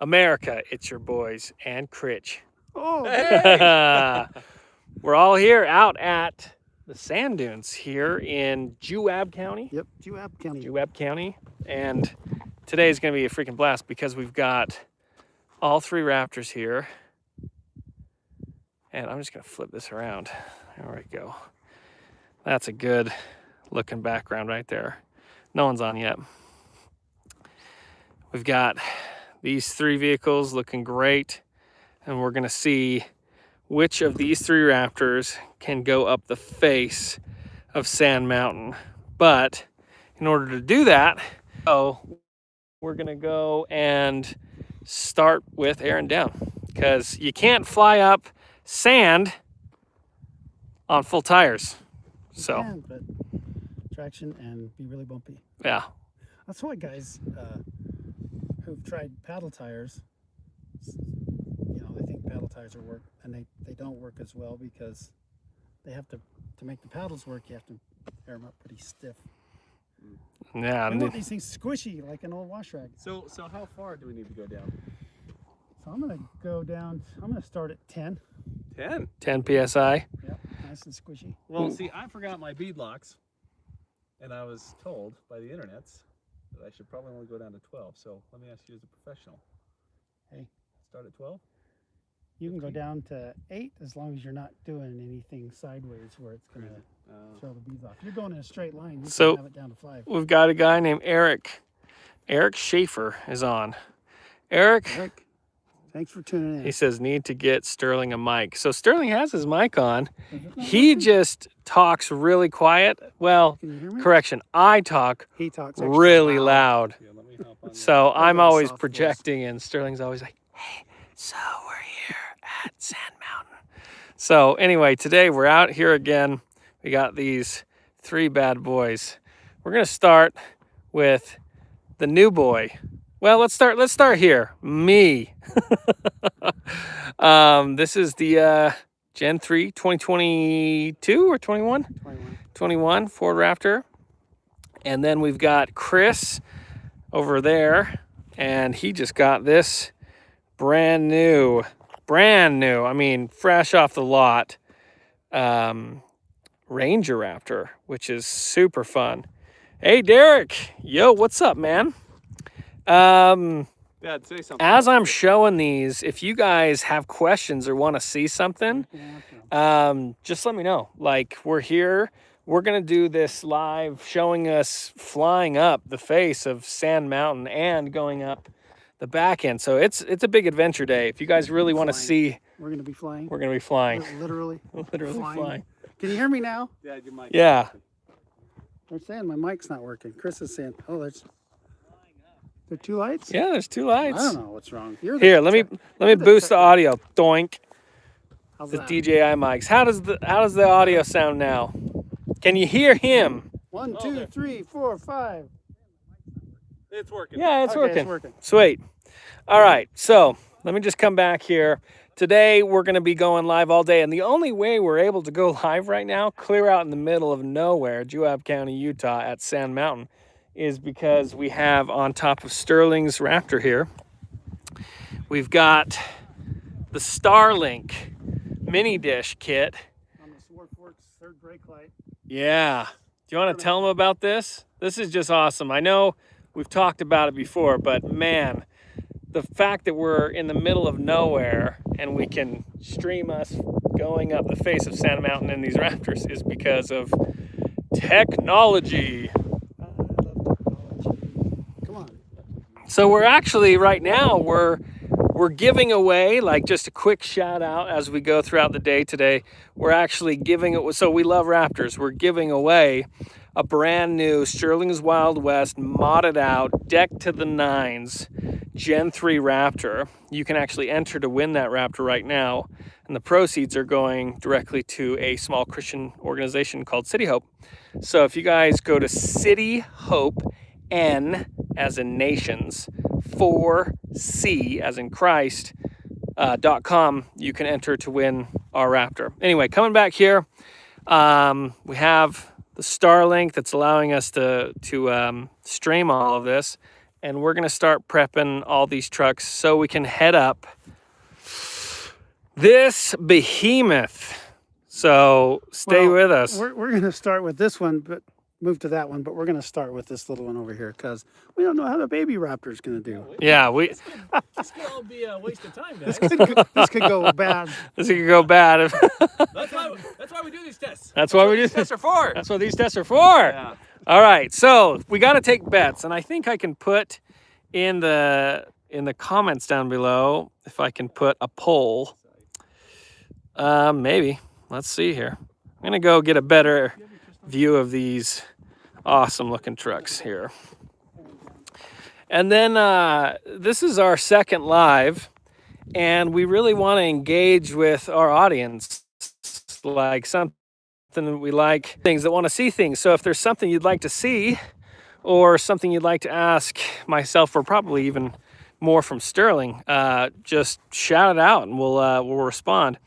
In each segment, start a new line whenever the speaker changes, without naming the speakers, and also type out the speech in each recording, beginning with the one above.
America, it's your boys and Critch.
Oh, hey.
We're all here out at the sand dunes here in Juab County.
Yep, Juab County.
Juab County. And today is going to be a freaking blast because we've got all three raptors here. And I'm just going to flip this around. There we go. That's a good looking background right there. No one's on yet. We've got these three vehicles looking great. And we're going to see which of these three raptors can go up the face of Sand Mountain. But in order to do that, we're going to go and start with Aaron down, because you can't fly up sand on full tires. So,
yeah, but traction and be really bumpy.
Yeah.
That's why guys who've tried paddle tires, you know, they think paddle tires are work, and they don't work as well because they have to make the paddles work, you have to air them up pretty stiff.
Yeah.
I want these things squishy like an old wash rag.
So how far do we need to go down?
So I'm gonna go down, I'm gonna start at 10.
10?
10 PSI.
Yep, nice and squishy.
Well, see, I forgot my bead locks, and I was told by the internets that I should probably only go down to 12. So let me ask you as a professional.
Hey.
Start at 12?
You can go down to 8 as long as you're not doing anything sideways where it's going to throw the beads off. If you're going in a straight line, you can have it down to 5.
We've got a guy named Eric. Eric Schaefer is on. Eric,
thanks for tuning in.
He says, need to get Sterling a mic. So Sterling has his mic on. He just talks really quiet. Well,
Can you hear me?
correction, I talk
He talks
really loud.
Yeah, let me hop on
So I'm
got a
always
soft voice.
projecting, and Sterling's always like, hey, so we're here at Sand Mountain. So anyway, today we're out here again. We got these three bad boys. We're gonna start with the new boy. Well, let's start here. Me. This is the Gen 3 2022 or 21? 21 Ford Raptor. And then we've got Chris over there, and he just got this brand new, I mean, fresh off the lot, Ranger Raptor, which is super fun. Hey, Derek. Yo, what's up, man?
Dad, say something.
As I'm showing these, if you guys have questions or want to see something, just let me know. Like, we're here. We're going to do this live showing us flying up the face of Sand Mountain and going up the back end. So it's a big adventure day. If you guys really want to see,
we're going to be flying.
we're going to be flying.
Literally.
Literally flying.
Can you hear me now?
Dad, your mic.
Yeah.
They're saying my mic's not working. Chris is saying, oh, there are 2 lights?
Yeah, there's 2 lights.
I don't know what's wrong.
Here, let me boost the audio. Doink.
How's
The
that?
DJI mics. How does the audio sound now? Can you hear him?
1, 2, 3, 4, 5.
It's working.
Yeah, it's
Okay,
working.
it's working.
Sweet. All right, so let me just come back here. Today, we're going to be going live all day, and the only way we're able to go live right now, clear out in the middle of nowhere, Juab County, Utah, at Sand Mountain, is because we have on top of Sterling's Raptor here, we've got the Starlink mini dish kit.
On the Sword Forks 3rd brake light.
Yeah. Do you want to tell them about this? This is just awesome. I know we've talked about it before, but man, the fact that we're in the middle of nowhere and we can stream us going up the face of Sand Mountain in these Raptors is because of technology.
I love technology. Come on.
So we're actually right now we're giving away, like, just a quick shout out as we go throughout the day today. We're actually giving it. So we love Raptors. We're giving away a brand new SterlingsWildWest modded out, deck to the nines Gen 3 Raptor. You can actually enter to win that Raptor right now, and the proceeds are going directly to a small Christian organization called City Hope. So if you guys go to City Hope, N as in nations, 4C as in Christ, .com, you can enter to win our Raptor. Anyway, coming back here, we have the Starlink that's allowing us to stream all of this. and we're gonna start prepping all these trucks so we can head up this behemoth. So stay with us.
We're going to start with this one, but move to that one. But we're going to start with this little one over here because we don't know how the baby raptor is going to do.
Yeah,
This could all be a waste of time, guys.
This could go bad.
this could go bad. If
That's why we do these tests.
That's why we do
these tests are for.
That's what these tests are for.
Yeah.
All right, so we got to take bets, and I think I can put in the comments down below if I can put a poll. Maybe. Let's see here. I'm gonna go get a better view of these awesome looking trucks here. And then this is our second live, and we really want to engage with our audience, like something that we like, things that want to see things. So if there's something you'd like to see or something you'd like to ask myself, or probably even more from Sterling, just shout it out and we'll respond.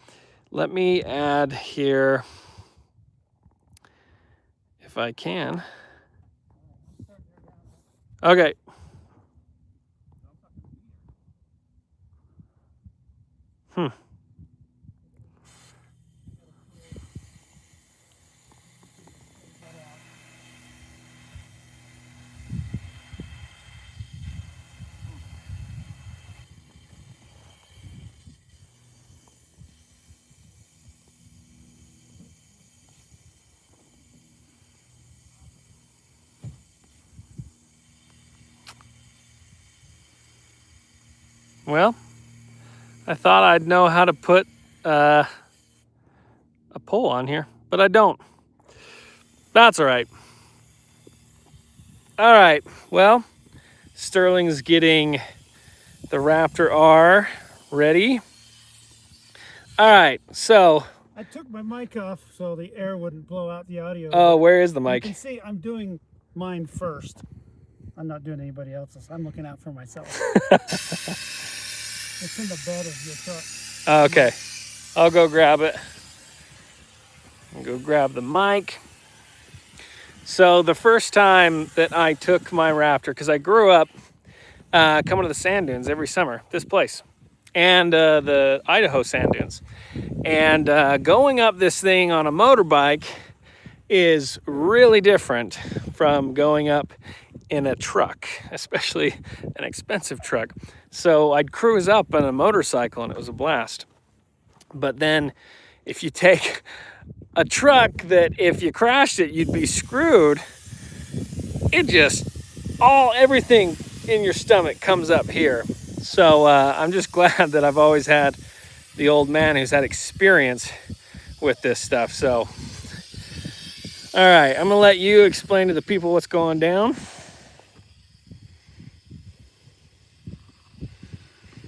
Let me add here, if I can. Okay. Well, I thought I'd know how to put a poll on here, but I don't. That's all right. All right, well, Sterling's getting the Raptor R ready. All right, so.
I took my mic off so the air wouldn't blow out the audio.
Oh, where is the
You
mic?
can see I'm doing mine first. I'm not doing anybody else's. I'm looking out for myself. It's in the bed of your truck.
Okay, I'll go grab it. I'll go grab the mic. So the first time that I took my Raptor, because I grew up coming to the sand dunes every summer, this place, and the Idaho sand dunes. And going up this thing on a motorbike is really different from going up in a truck, especially an expensive truck. So I'd cruise up on a motorcycle and it was a blast. But then if you take a truck that if you crashed it, you'd be screwed, it just, everything in your stomach comes up here. So I'm just glad that I've always had the old man who's had experience with this stuff. So, all right, I'm gonna let you explain to the people what's going down.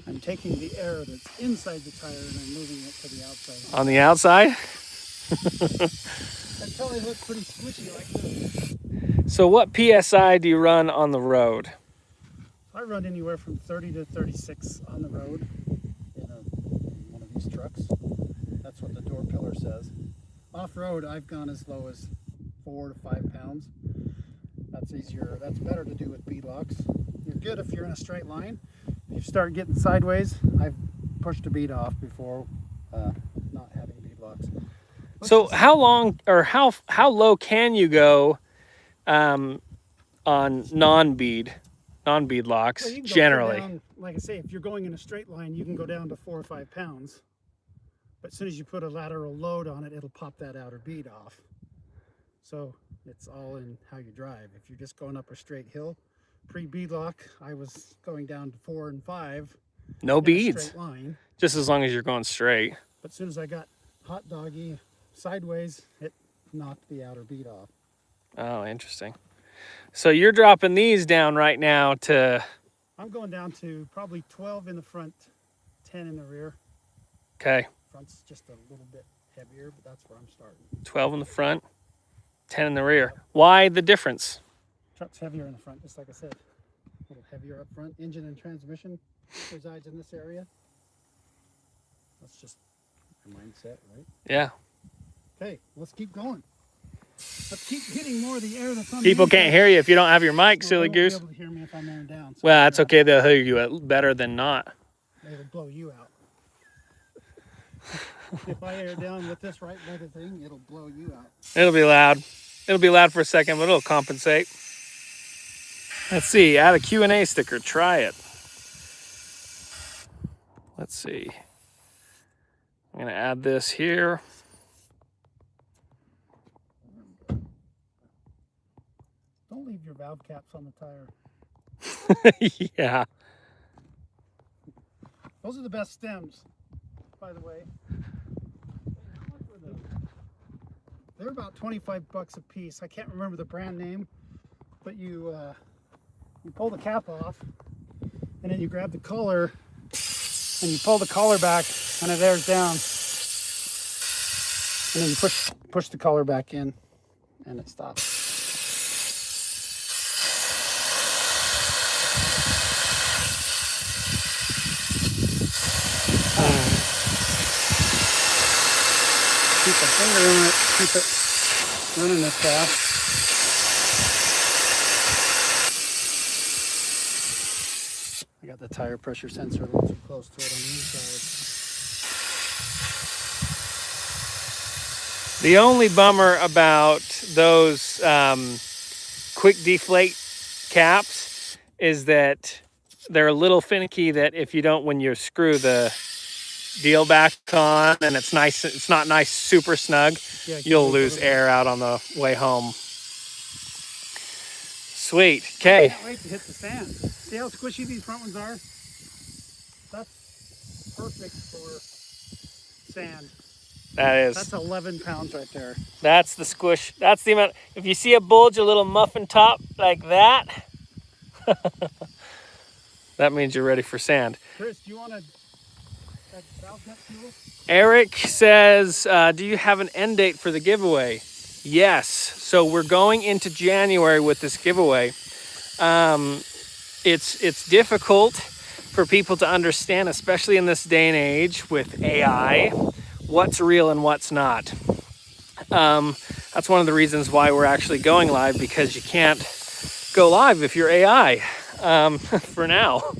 I'm taking the air that's inside the tire and I'm moving it to the outside.
On the outside?
Until they look pretty squishy like this.
So what PSI do you run on the road?
I run anywhere from 30 to 36 on the road in one of these trucks. That's what the door pillar says. Off-road, I've gone as low as 4 to 5 pounds. That's easier. That's better to do with beadlocks. You're good if you're in a straight line. If you start getting sideways, I've pushed a bead off before not having beadlocks.
So how long or how low can you go on non-bead locks,
Well, you can go
generally?
down, like I say, if you're going in a straight line, you can go down to 4 or 5 pounds. But as soon as you put a lateral load on it, it'll pop that outer bead off. So it's all in how you drive. If you're just going up a straight hill, pre-bead lock, I was going down to 4 and 5.
No beads,
Straight line.
just as long as you're going straight.
But as soon as I got hot doggy sideways, it knocked the outer bead off.
Oh, interesting. So you're dropping these down right now to...
I'm going down to probably 12 in the front, 10 in the rear.
Okay,
Front's just a little bit heavier, but that's where I'm starting.
12 in the front, 10 in the rear. Why the difference?
Truck's heavier in the front, just like I said. A little heavier up front. Engine and transmission resides in this area. That's just my mindset, right?
Yeah.
Okay, let's keep going. But keep hitting more of the air that's on
People
the
can't
inside.
hear you if you don't have your mic,
Well,
silly
they won't
goose.
be able to hear me if I'm airing down. So
Well, that's okay. They'll hear you better than not.
It'll blow you out. If I air down with this right by the thing, it'll blow you out.
It'll be loud. It'll be loud for a second, but it'll compensate. Let's see. Add a Q&A sticker. Try it. Let's see. I'm going to add this here.
Don't leave your valve caps on the tire.
Yeah.
Those are the best stems, by the way. They're about 25 bucks a piece. I can't remember the brand name, but you pull the cap off, and then you grab the collar, and you pull the collar back, and it airs down, and then you push the collar back in, and it stops. Keep a finger in it, keep it running this fast. I got the tire pressure sensor a little too close to it on the inside.
The only bummer about those quick deflate caps is that they're a little finicky, that if you don't, when you screw the deal back on and it's not nice, super snug,
Yeah,
you'll lose air out on the way home. Sweet. Okay.
Can't wait to hit the sand. See how squishy these front ones are? That's perfect for sand.
That's
That's 11 pounds right there.
That's the squish. That's the amount. If you see a bulge, a little muffin top like that, that means you're ready for sand.
Chris, do you want to valve net fuel?
Eric says, do you have an end date for the giveaway? Yes. So we're going into January with this giveaway. It's difficult for people to understand, especially in this day and age with AI, what's real and what's not. That's one of the reasons why we're actually going live, because you can't go live if you're AI for now.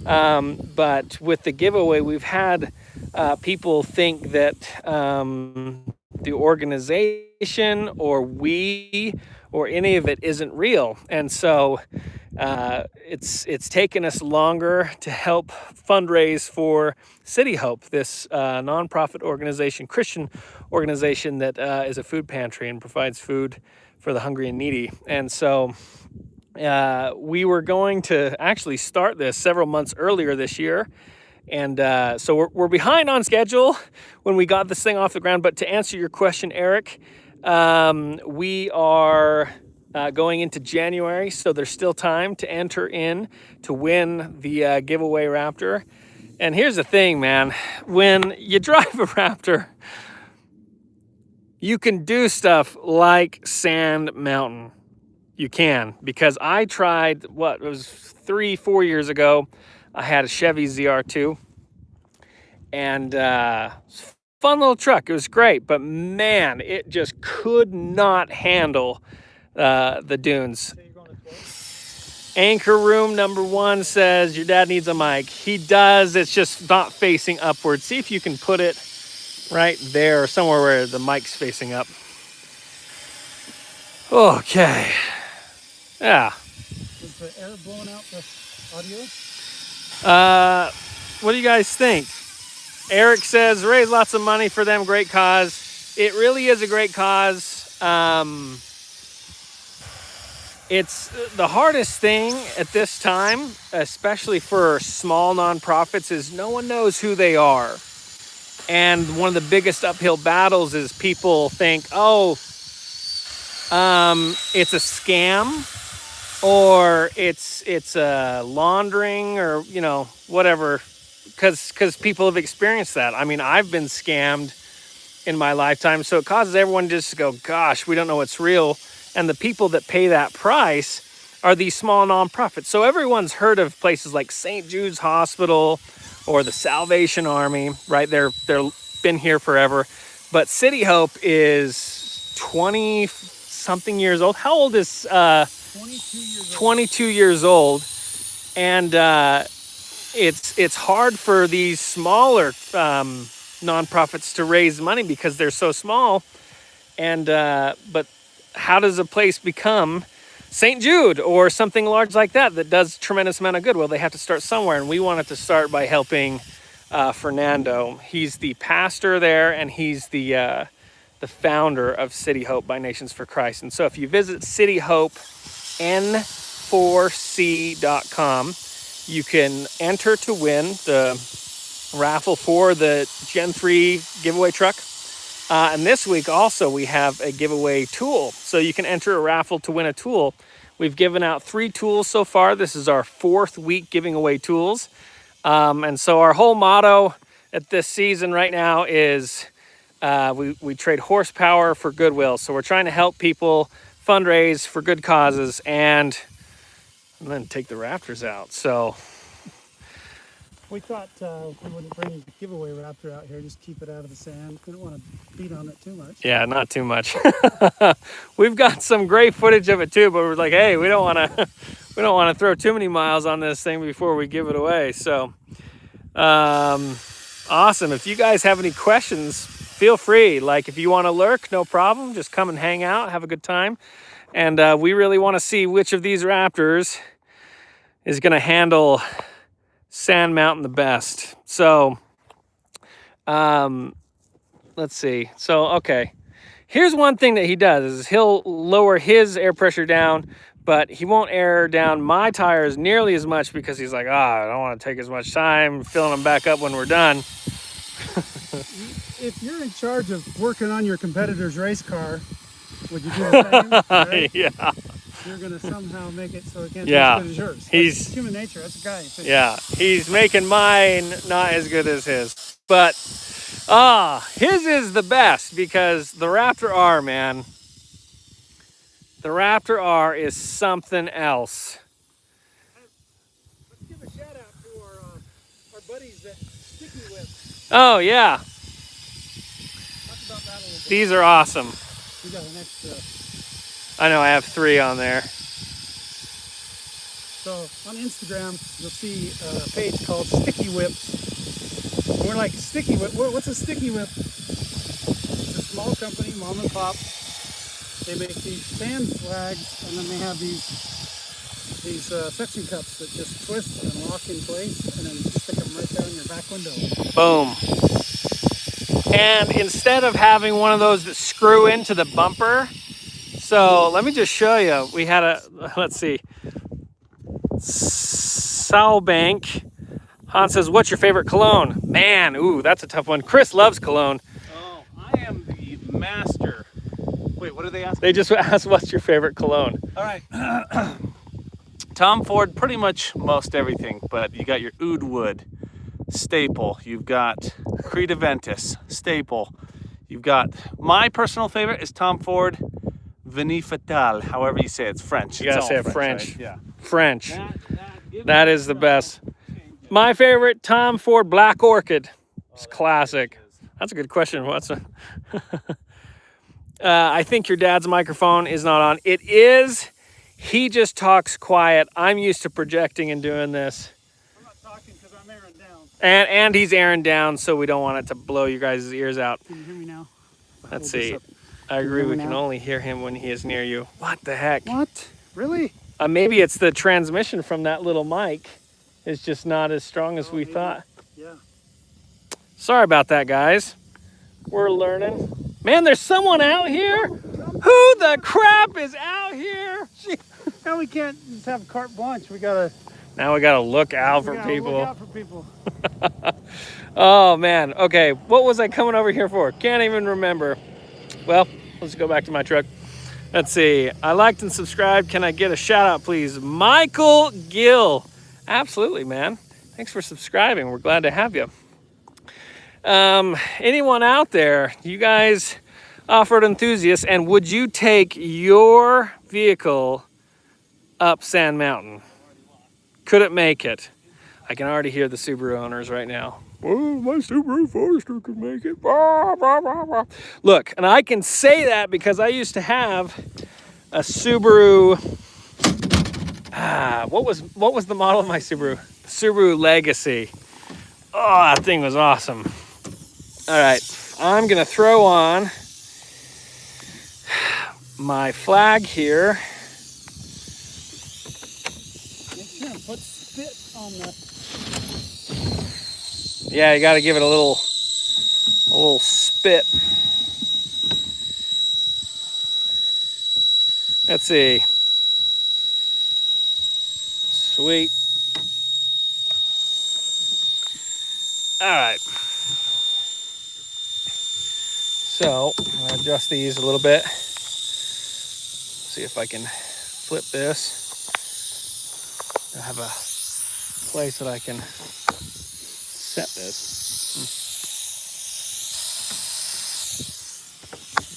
But with the giveaway, we've had people think that the organization or we or any of it isn't real. And so it's taken us longer to help fundraise for City Hope, this nonprofit organization, Christian organization that is a food pantry and provides food for the hungry and needy. And so we were going to actually start this several months earlier this year. And so we're behind on schedule when we got this thing off the ground. But to answer your question, Eric, we are going into January, so there's still time to enter in to win the giveaway Raptor. And here's the thing, man. When you drive a Raptor, you can do stuff like Sand Mountain. You can, because I tried, it was 3-4 years ago. I had a Chevy ZR2, and fun little truck. It was great, but man, it just could not handle the dunes. Anchor Room #1 says your dad needs a mic. He does. It's just not facing upward. See if you can put it right there, somewhere where the mic's facing up. Okay. Yeah.
Is the air blowing out the audio?
What do you guys think? Eric says, raise lots of money for them. Great cause. It really is a great cause. It's the hardest thing at this time, especially for small nonprofits, is no one knows who they are. And one of the biggest uphill battles is people think, oh, it's a scam, or it's a laundering, or whatever, because people have experienced that. I mean, I've been scammed in my lifetime, so it causes everyone just to go, gosh, we don't know what's real. And the people that pay that price are these small nonprofits. So everyone's heard of places like St. Jude's Hospital or the Salvation Army, right? They're been here forever. But City Hope is 26 something years old. How old is
22 years old.
22 years old? And it's hard for these smaller nonprofits to raise money because they're so small. And but how does a place become St. Jude or something large like that that does a tremendous amount of good? Well, they have to start somewhere, and we wanted to start by helping Fernando. He's the pastor there, and he's the founder of City Hope by Nations for Christ. And so if you visit cityhopen4c.com, you can enter to win the raffle for the Gen 3 giveaway truck. And this week also we have a giveaway tool. So you can enter a raffle to win a tool. We've given out 3 tools so far. This is our 4th week giving away tools. And so our whole motto at this season right now is we trade horsepower for goodwill. So we're trying to help people fundraise for good causes and then take the Raptors out. So
We thought we wouldn't bring the giveaway Raptor out here, just keep it out of the sand. We don't want to beat on it too much.
yeah, not too much. We've got some great footage of it too, but we're like, hey, we don't want to throw too many miles on this thing before we give it away. So awesome. If you guys have any questions, feel free. Like if you want to lurk, no problem. Just come and hang out, have a good time. And we really want to see which of these Raptors is going to handle Sand Mountain the best. So let's see. So okay, here's one thing that he does is he'll lower his air pressure down, but he won't air down my tires nearly as much because he's like, I don't want to take as much time filling them back up when we're done.
If you're in charge of working on your competitor's race car, would you do the same? Right?
Yeah.
You're going to somehow make it so it can't
Yeah.
be as good as yours.
He's-
That's human nature. That's a guy.
Yeah, he's making mine not as good as his. But his is the best because the Raptor R, man. The Raptor R is something else.
Let's give a shout out to our buddies at Sticky Whip.
Oh, yeah.
Talk about that a little bit.
These are awesome.
We got an extra.
I know I have 3 on there.
So on Instagram, you'll see a page called Sticky Whips. And we're like, Sticky Whip? What's a Sticky Whip? It's a small company, mom and pop. They make these sand flags, and then they have these suction cups that just twist and lock in place, and then stick them right there on your back window.
Boom. And instead of having one of those that screw into the bumper, so let me just show you. We had let's see. Salbank. Han says, what's your favorite cologne? Man, ooh, that's a tough one. Chris loves cologne.
Oh, I am the master. Wait, what do they ask?
They just asked, what's your favorite cologne?
All right. Tom Ford, pretty much most everything, but you got your Oud Wood, staple. You've got Creed Aventus, staple. You've got, my personal favorite is Tom Ford Veni Fatale, however you say it. It's French.
You gotta
It's
say
all
it French.
right? Yeah.
French.
Give
That
me
is the
some.
best. My favorite, Tom Ford Black Orchid. It's classic. That's a good question. I think your dad's microphone is not on. It is. He just talks quiet. I'm used to projecting and doing this.
I'm not talking because I'm airing down.
And he's airing down, so we don't want it to blow you guys' ears out.
Can you hear me now?
Let's
Hold this
see.
up.
I agree.
hear me
We can
now?
only hear him when he is near you. What the heck?
What? Really?
Maybe it's the transmission from that little mic is just not as strong as we
maybe.
thought.
Yeah.
Sorry about that, guys. We're learning. Man, there's someone out here. Who the crap is out here?
Now we can't just have carte blanche. We gotta.
Now we gotta look out for
we gotta
people.
Look out for people.
Oh man. Okay, what was I coming over here for? Can't even remember. Well, let's go back to my truck. Let's see. I liked and subscribed. Can I get a shout out, please? Michael Gill. Absolutely, man. Thanks for subscribing. We're glad to have you. Anyone out there, you guys off-road enthusiasts, and would you take your vehicle up Sand Mountain? Could it make it? I can already hear the Subaru owners right now. Oh, my Subaru Forester can make it. Blah, blah, blah, blah. Look, and I can say that because I used to have a Subaru. What was the model of my Subaru? Subaru Legacy. Oh, that thing was awesome. All right, I'm gonna throw on my flag here.
Make sure and put spit on the.
Yeah, you got to give it a little spit. Let's see. Sweet. All right. So I'm gonna adjust these a little bit. See if I can flip this. I have a place that I can set this.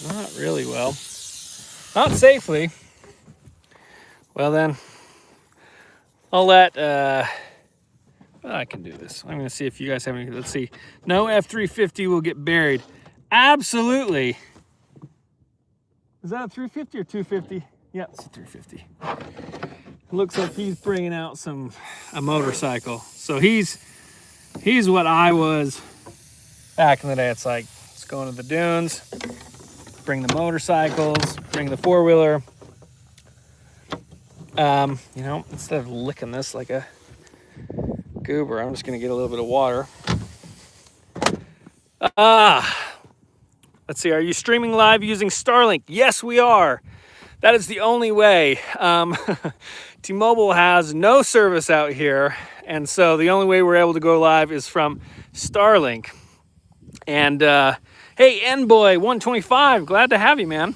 Not really well. Not safely. Well then, I'll let, I can do this. I'm gonna see if you guys have any, let's see. No F-350 will get buried. Absolutely. Is that a 350 or 250? Yeah, it's a 350. Looks like he's bringing out a motorcycle. So he's what I was back in the day. It's like, let's go into the dunes, bring the motorcycles, bring the four-wheeler. You know, instead of licking this like a goober, I'm just gonna get a little bit of water. Let's see, are you streaming live using Starlink? Yes, we are. That is the only way. T-Mobile has no service out here, and so the only way we're able to go live is from Starlink. And hey, Nboy125, glad to have you, man.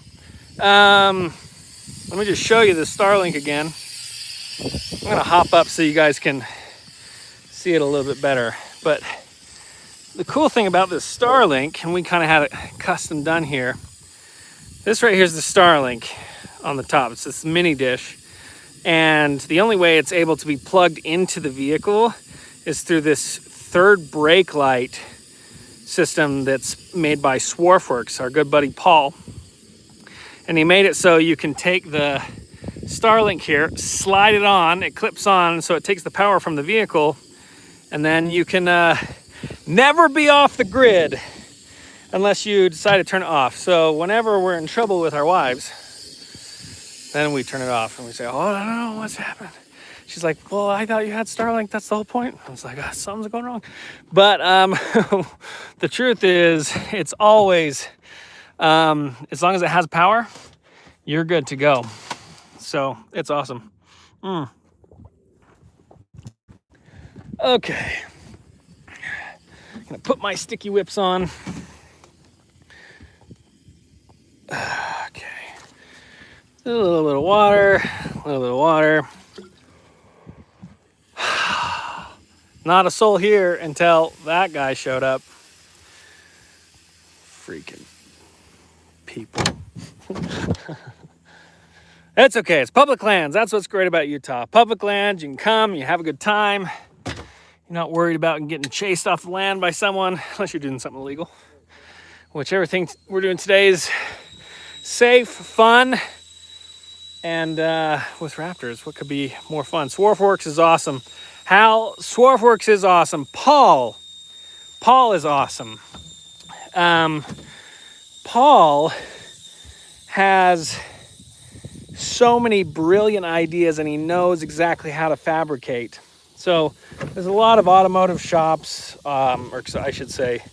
Let me just show you the Starlink again. I'm gonna hop up so you guys can see it a little bit better. But the cool thing about this Starlink, and we kind of had it custom done here. This right here is the Starlink on the top. It's this mini dish. And the only way it's able to be plugged into the vehicle is through this third brake light system that's made by Swarfworks, our good buddy Paul. And he made it so you can take the Starlink here, slide it on, it clips on, so it takes the power from the vehicle, and then you can never be off the grid unless you decide to turn it off. So whenever we're in trouble with our wives, then we turn it off and we say, oh, I don't know what's happened. She's like, well, I thought you had Starlink. That's the whole point. I was like, oh, something's going wrong. But the truth is, it's always, as long as it has power, you're good to go. So it's awesome. Okay. I'm gonna put my sticky whips on. Okay. A little bit of water, a little bit of water. Not a soul here until that guy showed up. Freaking people. It's okay, it's public lands. That's what's great about Utah. Public lands, you can come, you have a good time. You're not worried about getting chased off the land by someone, unless you're doing something illegal. Which everything we're doing today is safe, fun, and with Raptors, what could be more fun? Swarfworks is awesome. Swarfworks is awesome. Paul is awesome. Paul has so many brilliant ideas, and he knows exactly how to fabricate. So there's a lot of automotive shops, or I should say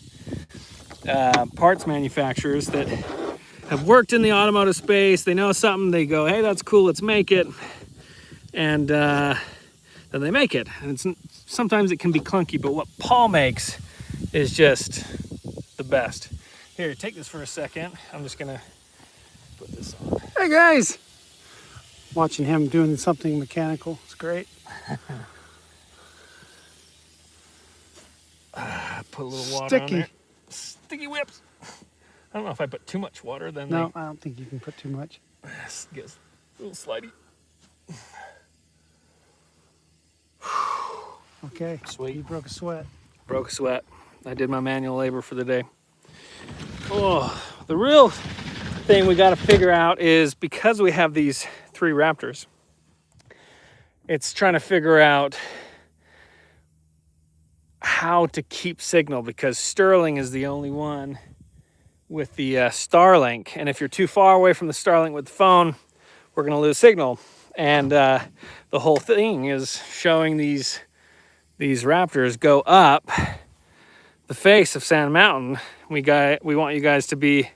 parts manufacturers that have worked in the automotive space. They know something, they go, hey, that's cool, let's make it. And then they make it. And sometimes it can be clunky, but what Paul makes is just the best. Here, take this for a second. I'm just gonna put this on.
Hey guys! Watching him doing something mechanical. It's great.
Put a little water on
Sticky.
there. Sticky whips. I don't know if I put too much water, then
No, I don't think you can put too much.
they get a little slidey.
Okay.
Sweet.
You broke a sweat.
Broke a sweat. I did my manual labor for the day. Oh, the real thing we got to figure out is, because we have these 3 Raptors, it's trying to figure out how to keep signal, because Sterling is the only one with the Starlink, and if you're too far away from the Starlink with the phone, we're going to lose signal. And the whole thing is showing these Raptors go up the face of Sand Mountain. We want you guys to be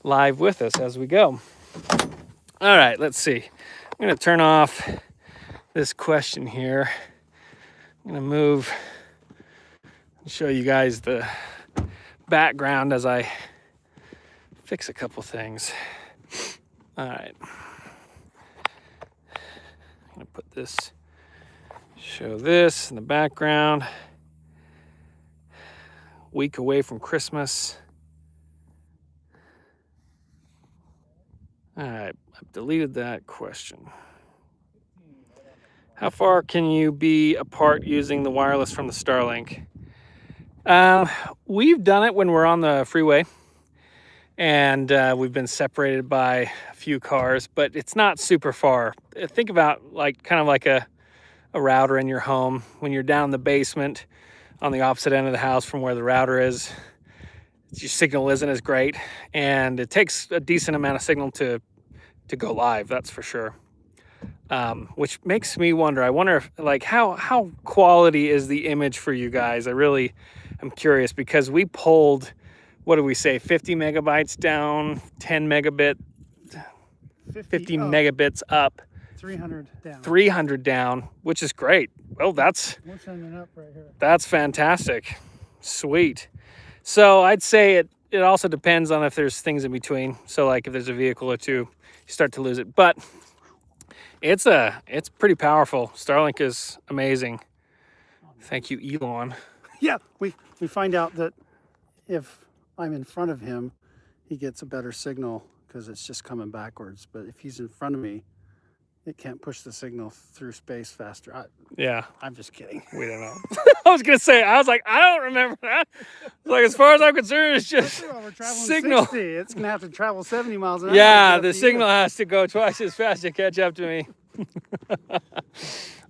live with us as we go. All right, let's see. I'm going to turn off this question here. I'm going to move and show you guys the background as I fix a couple things. All right. I'm going to put this, show this in the background. Week away from Christmas. All right, I've deleted that question. How far can you be apart using the wireless from the Starlink? We've done it when we're on the freeway, and we've been separated by a few cars, but it's not super far. Think about kind of like a router in your home. When you're down in the basement on the opposite end of the house from where the router is, your signal isn't as great, and it takes a decent amount of signal to go live, that's for sure. Which makes me wonder, I wonder if, how quality is the image for you guys? I really am curious, because we pulled, what do we say, 50 megabytes down, 10 megabit, 50 megabits up,
300 down.
300 down, which is great. Well,
We're sending up right here.
that's fantastic. Sweet. So I'd say it also depends on if there's things in between. So like if there's a vehicle or two, you start to lose it. But it's pretty powerful. Starlink is amazing. Thank you, Elon.
Yeah, we find out that if I'm in front of him, he gets a better signal because it's just coming backwards. But if he's in front of me, it can't push the signal through space faster.
Yeah,
I'm just kidding.
we don't know. I was gonna say, I don't remember that. Like, as far as I'm concerned, it's just
We're traveling
signal.
60. It's gonna have to travel 70 miles an hour.
Yeah,
to get
the
up to
signal
you.
has to go twice as fast to catch up to me.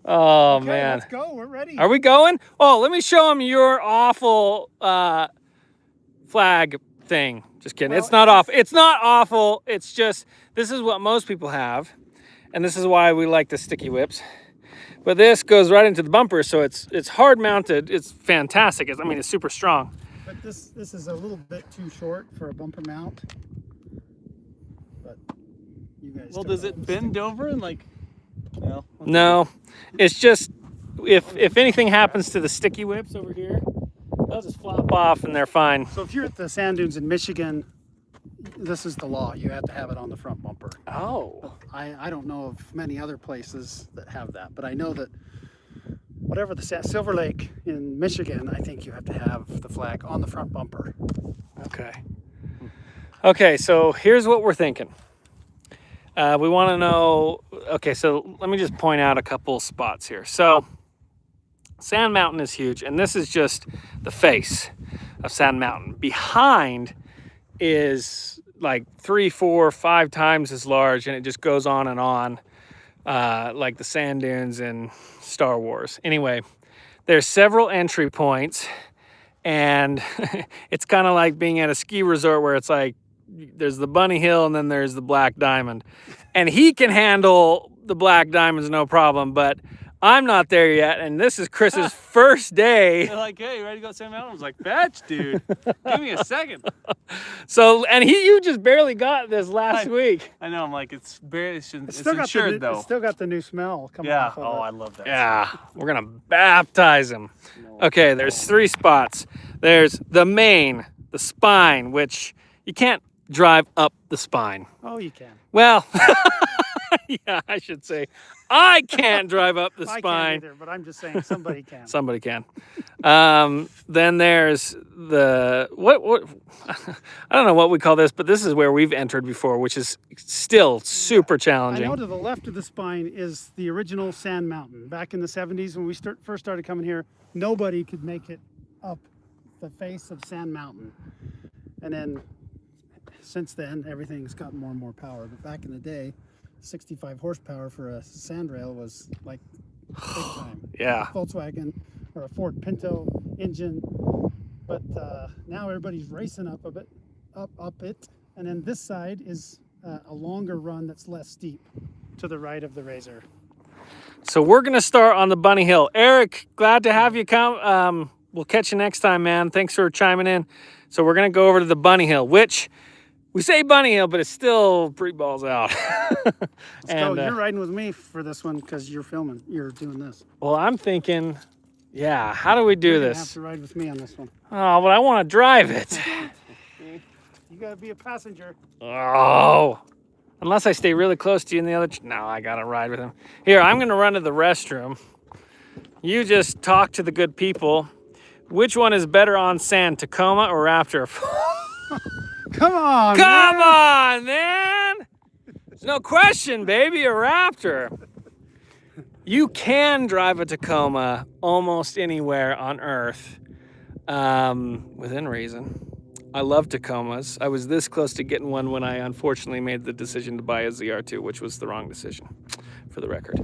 Oh,
Okay,
man.
let's go. We're ready.
Are we going? Oh, let me show them your awful flag thing. Just kidding.
Well,
It's not awful. It's not awful. It's just, this is what most people have. And this is why we like the sticky whips. But this goes right into the bumper, so it's hard mounted. It's fantastic. I mean, it's super strong.
But this is a little bit too short for a bumper mount. But you guys.
Well,
took
does
all
it
the
bend over and like? Well,
No, it's just, if anything happens to the sticky whips over here, they'll just flop off and they're fine.
So if you're at the sand dunes in Michigan, this is the law. You have to have it on the front bumper.
Oh.
I don't know of many other places that have that, but I know that whatever the Silver Lake in Michigan, I think you have to have the flag on the front bumper.
Okay. Okay, so here's what we're thinking. We want to know, okay, so let me just point out a couple spots here. So Sand Mountain is huge, and this is just the face of Sand Mountain. Behind is like 3, 4, 5 times as large, and it just goes on and on, like the sand dunes in Star Wars. Anyway, there's several entry points, and it's kind of like being at a ski resort where it's like there's the Bunny Hill and then there's the Black Diamond, and he can handle the Black Diamonds no problem, but I'm not there yet, and this is Chris's first day.
they're like, "Hey, you ready to go to Sand Mountain?" I was like, "Fetch, dude. Give me a second."
So, and you just barely got this last week.
I know. I'm like, it's barely. It's
Still got
insured though.
It's still got the new smell coming
Yeah.
off of
Oh,
it.
I love that.
Yeah, we're gonna baptize him. Okay, there's 3 spots. There's the main, the spine, which you can't drive up the spine.
Oh, you can.
Well, Yeah, I should say I can't drive up the
I
spine.
can't either, but I'm just saying somebody can.
Somebody can. Then there's the what I don't know what we call this, but this is where we've entered before, which is still super
I
challenging.
know to the left of the spine is the original Sand Mountain. Back in the 70s when we first started coming here, nobody could make it up the face of Sand Mountain. And then since then, everything's gotten more and more power. But back in the day, 65 horsepower for a sandrail was like big time.
Yeah.
Volkswagen or a Ford Pinto engine. But now everybody's racing up a bit, up it. And then this side is a longer run that's less steep to the right of the Razor.
So we're gonna start on the Bunny Hill. Eric, glad to have you come. We'll catch you next time, man. Thanks for chiming in. So we're gonna go over to the Bunny Hill, which we say Bunny Hill, but it's still 3 balls out.
So you're riding with me for this one because you're filming. You're doing this.
Well, I'm thinking, yeah, how do we do
You're gonna
this?
have to ride with me on this one.
Oh, but I want to drive it.
You gotta be a passenger.
Oh, unless I stay really close to you in the other. No, I gotta ride with him. Here, I'm gonna run to the restroom. You just talk to the good people. Which one is better on sand, Tacoma or Raptor?
Come on,
Come
man.
on, man! There's no question, baby, a Raptor. You can drive a Tacoma almost anywhere on Earth, within reason. I love Tacomas. I was this close to getting one when I unfortunately made the decision to buy a ZR2, which was the wrong decision, for the record.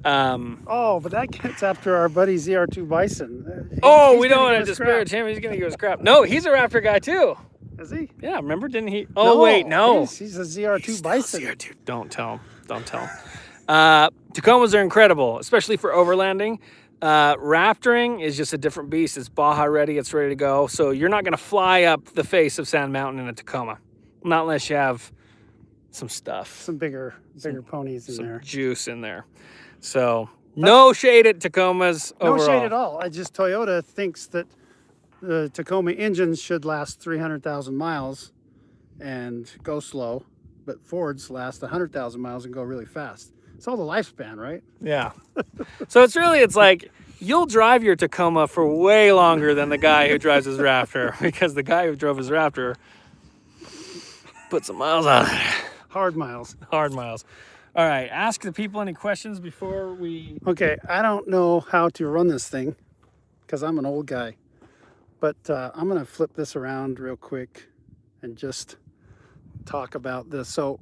Oh, but that gets after our buddy ZR2 Bison.
We don't want to disparage him. He's going to give us crap. No, he's a Raptor guy, too.
Is he?
Yeah, remember? Didn't he? Oh, wait, no.
He's a ZR2 Bison.
ZR2. Don't tell him. Don't tell him. Tacomas are incredible, especially for overlanding. Raptoring is just a different beast. It's Baja ready. It's ready to go. So you're not going to fly up the face of Sand Mountain in a Tacoma. Not unless you have some stuff.
Some bigger ponies in
some
there.
juice in there. So no shade at Tacomas
No
overall.
shade at all. Toyota thinks that the Tacoma engines should last 300,000 miles and go slow, but Fords last 100,000 miles and go really fast. It's all the lifespan, right?
Yeah. So it's like you'll drive your Tacoma for way longer than the guy who drives his Raptor, because the guy who drove his Raptor put some miles on it.
Hard miles.
Hard miles. All right, ask the people any questions before we...
Okay, I don't know how to run this thing because I'm an old guy, but I'm going to flip this around real quick and just talk about this. So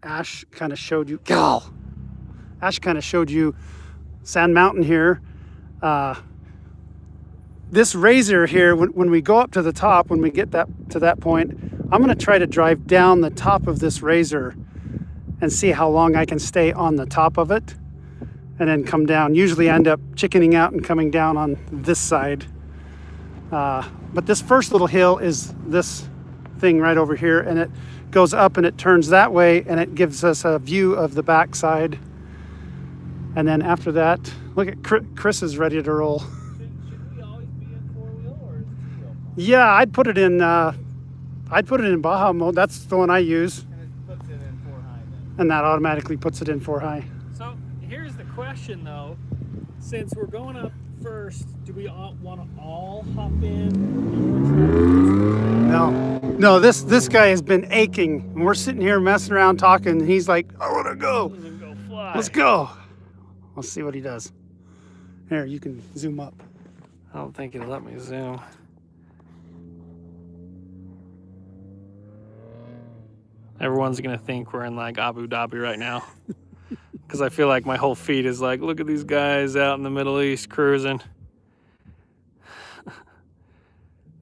Ash kind of showed you, Sand Mountain here. This Razor here, when we go up to the top, when we get to that point, I'm going to try to drive down the top of this Razor and see how long I can stay on the top of it and then come down. Usually I end up chickening out and coming down on this side. But this first little hill is this thing right over here, and it goes up and it turns that way, and it gives us a view of the backside. And then after that, look at Chris is ready to roll.
Should we always be in 4-wheel or is it 2-wheel?
Yeah, I'd put it in Baja mode. That's the one I use.
And it puts it in 4-high then.
And that automatically puts it in 4-high.
So here's the question, though. Since we're going up first, do we all want to all hop in?
No, this guy has been aching. And we're sitting here messing around talking, and he's like, I want to go.
Go fly.
Let's go. Let's see what he does. Here, you can zoom up.
I don't think it'll let me zoom. Everyone's gonna think we're in like Abu Dhabi right now, because I feel like my whole feed is like, look at these guys out in the Middle East cruising.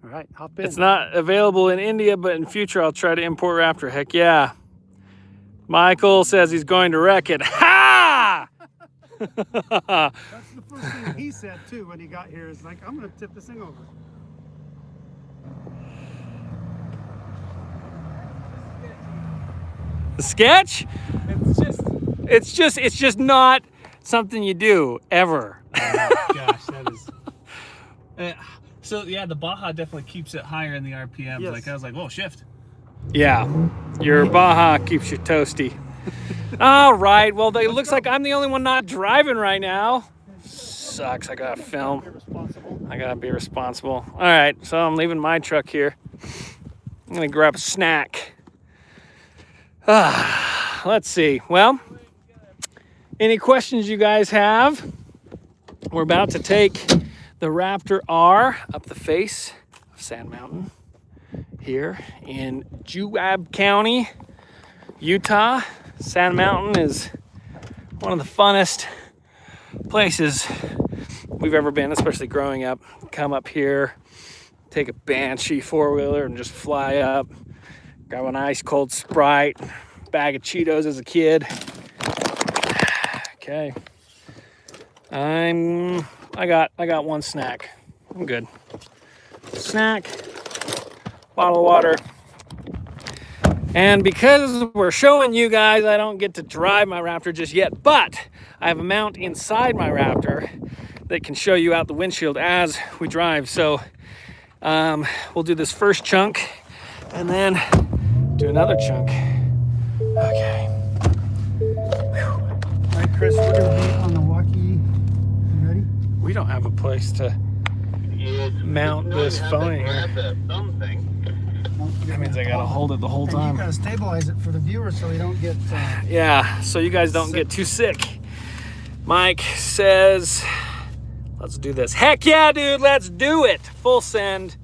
All right, hop in.
It's not available in India, but in future I'll try to import Raptor. Heck yeah. Michael says he's going to wreck it. Ha!
That's the first thing he said too when he got here. Is like, I'm gonna tip this thing over.
The sketch? It's just not something you do ever.
Gosh, that is. So yeah, the Baja definitely keeps it higher in the RPMs.
Yes.
Like I was like, whoa, shift.
Yeah, your Baja keeps you toasty. All right. Well, it looks like I'm the only one not driving right now. Sucks. I gotta film. I gotta be responsible. All right. So I'm leaving my truck here. I'm gonna grab a snack. Let's see. Well, any questions you guys have? We're about to take the Raptor R up the face of Sand Mountain here in Juab County, Utah. Sand Mountain is one of the funnest places we've ever been, especially growing up. Come up here, take a Banshee four-wheeler and just fly up. Grab an ice cold Sprite, bag of Cheetos as a kid. Okay. I got one snack. I'm good. Snack, bottle of water. And because we're showing you guys, I don't get to drive my Raptor just yet, but I have a mount inside my Raptor that can show you out the windshield as we drive. So we'll do this first chunk and then do another chunk. Okay.
All right, Chris, we're gonna be on the walkie. You ready?
We don't have a place to mount this phone in here. That means I gotta hold it the whole
And
time.
you gotta stabilize it for the viewers so we don't get.
Yeah, so you guys don't get too sick. Mike says, let's do this. Heck yeah, dude, let's do it. Full send.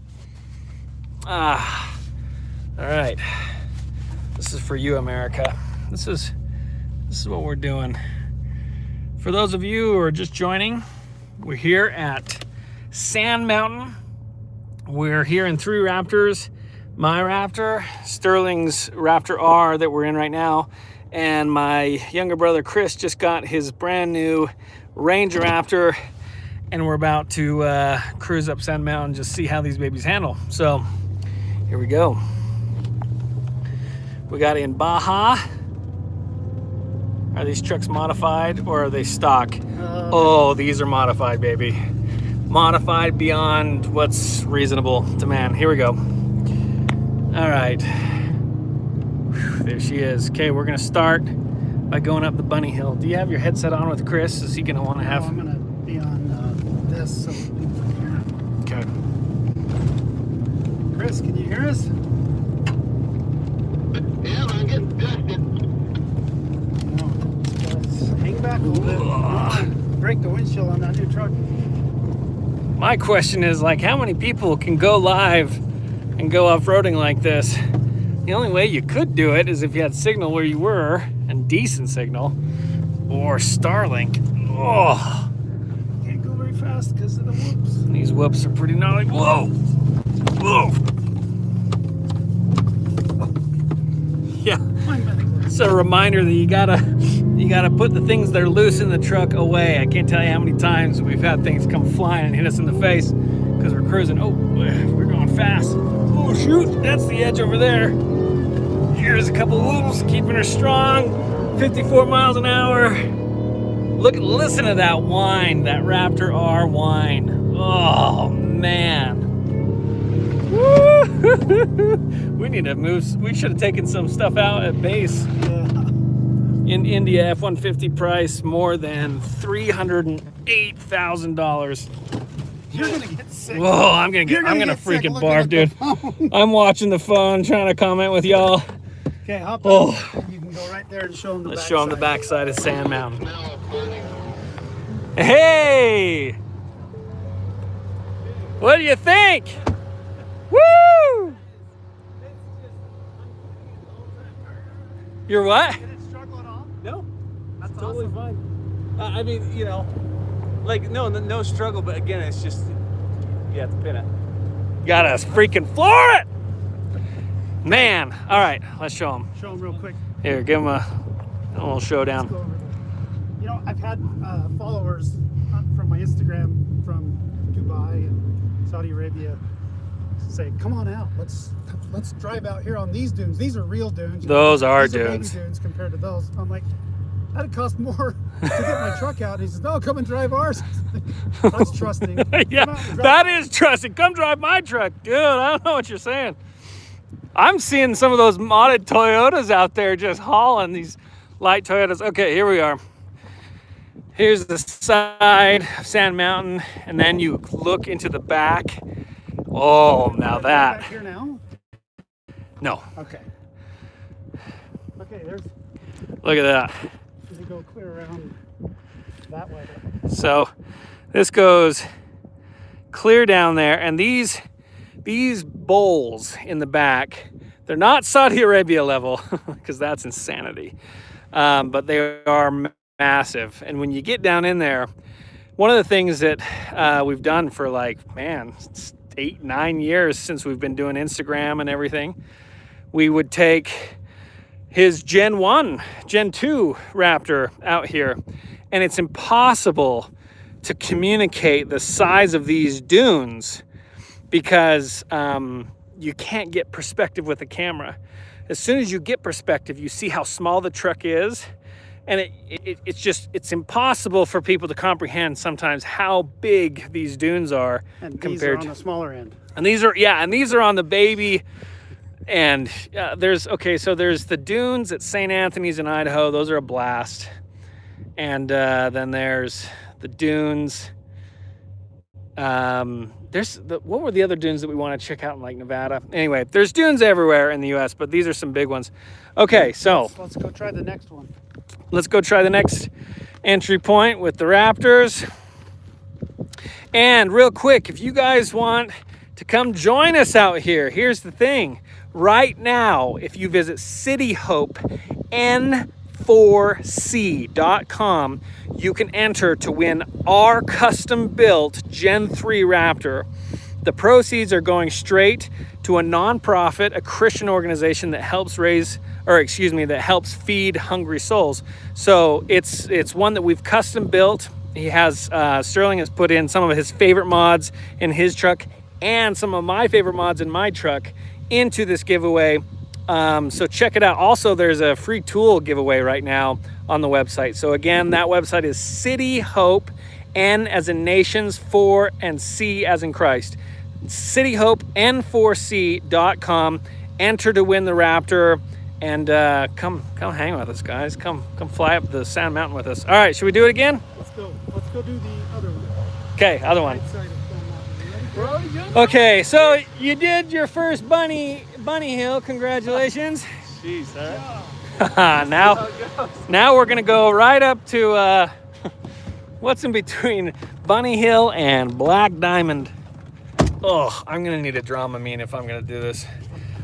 All right. This is for you, America. This is what we're doing. For those of you who are just joining, we're here at Sand Mountain. We're here in 3 Raptors. My Raptor, Sterling's Raptor R that we're in right now, and my younger brother Chris just got his brand new Ranger Raptor, and we're about to cruise up Sand Mountain, just see how these babies handle. So here we go. We got in Baja. Are these trucks modified or are they stock? Oh, these are modified, baby. Modified beyond what's reasonable to man. Here we go. All right. Whew, there she is. Okay, we're gonna start by going up the bunny hill. Do you have your headset on with Chris? Is he gonna want to have?
I'm gonna be on this so people can hear.
Okay.
Chris, can you hear us?
Yeah, I'm getting dusted.
No. Hang back a little bit.
Ugh.
Break the windshield on that new truck.
My question is, like, how many people can go live and go off-roading like this? The only way you could do it is if you had signal where you were, and decent signal, or Starlink. Oh,
Can't go very fast because of the whoops.
these whoops are pretty gnarly. Whoa, whoa. Yeah, it's a reminder that you gotta put the things that are loose in the truck away. I can't tell you how many times we've had things come flying and hit us in the face because we're cruising. Oh, we're going fast. Oh shoot, that's the edge over there. Here's a couple whoops, keeping her strong. 54 miles an hour. Listen to that whine, that Raptor R whine. Oh man. We need to move. We should have taken some stuff out at base.
Yeah.
In India, F-150 price more than $308,000.
You're gonna get sick.
Whoa, I'm gonna
You're
freaking
get sick looking
barf,
at the
dude.
phone.
I'm watching the phone, trying to comment with y'all.
Okay, hop
Oh.
on. You can go right there and show them the
Let's
back
show them the
side.
backside of Sand Mountain.
Smell of burning.
Hey! What do you think? Woo! You're what?
Did it struggle at all?
No,
That's
totally
awesome.
fine. I mean, you know, like no struggle, but again, it's just you have to pin it.
Gotta freaking floor it! Man, all right, let's show them.
Show them real quick.
Here, give them a little
Let's
showdown.
go over there. You know, I've had followers from my Instagram from Dubai and Saudi Arabia say, "Come on out, let's drive out here on these dunes. These are real dunes.
Those are
These baby
dunes.
dunes compared to those." I'm like, that'd cost more to get my truck out. And he says, "No, come and drive ours." That's trusting.
Yeah,
Come out and drive
that is trusting. Come drive my truck, dude. I don't know what you're saying. I'm seeing some of those modded Toyotas out there just hauling these light Toyotas. Okay, here we are. Here's the side of Sand Mountain, and then you look into the back. Oh, now that.
Back here now?
No,
Okay. Okay, there's.
look at that.
We go clear around that way.
So this goes clear down there, and these bowls in the back, they're not Saudi Arabia level because that's insanity, but they are massive. And when you get down in there, one of the things that we've done for like, man, 8-9 years since we've been doing Instagram and everything, we would take his Gen 1, Gen 2 Raptor out here, and it's impossible to communicate the size of these dunes because you can't get perspective with the camera. As soon as you get perspective, you see how small the truck is, and it's impossible for people to comprehend sometimes how big these dunes are.
And
compared
these are on the smaller end.
And these are on the baby. And there's the dunes at St. Anthony's in Idaho. Those are a blast. And then there's the dunes. What were the other dunes that we want to check out in like Nevada? Anyway, there's dunes everywhere in the U.S., but these are some big ones. Okay, so
let's go try the next one.
Let's go try the next entry point with the Raptors. And real quick, if you guys want to come join us out here, here's the thing. Right now, if you visit cityhopen4c.com, you can enter to win our custom-built Gen 3 Raptor. The proceeds are going straight to a nonprofit, a Christian organization that helps that helps feed hungry souls. So it's one that we've custom built. He has Sterling has put in some of his favorite mods in his truck and some of my favorite mods in my truck into this giveaway. So check it out. Also, there's a free tool giveaway right now on the website. So again, that website is City Hope, N as in nations, 4 and C as in Christ. cityhopen4c.com. Enter to win the Raptor, and come hang with us, guys. Come fly up the Sand Mountain with us. All right, should we do it again?
Let's go do the other one.
Okay, other one.
Right side of Sand Mountain. You ready?
Okay, so you did your first bunny hill. Congratulations.
Jeez, huh?
now we're gonna go right up to what's in between Bunny Hill and Black Diamond. Oh, I'm gonna need a Dramamine if I'm gonna do this.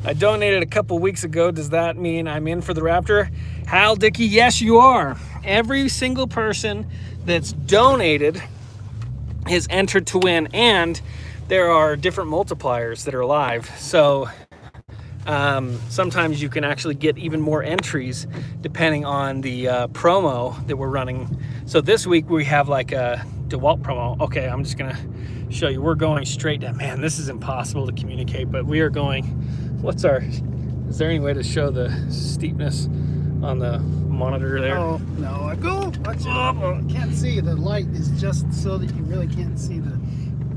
I donated a couple weeks ago. Does that mean I'm in for the Raptor? Hal Dickey, yes you are. Every single person that's donated is entered to win, and there are different multipliers that are live. So sometimes you can actually get even more entries depending on the promo that we're running. So this week we have like a DeWalt promo. Okay, I'm just gonna show you. We're going straight down. Man, this is impossible to communicate, but we are going. Is there any way to show the steepness on the monitor there?
Oh, no. Go. Watch it. I can't see. The light is just so that you really can't see the...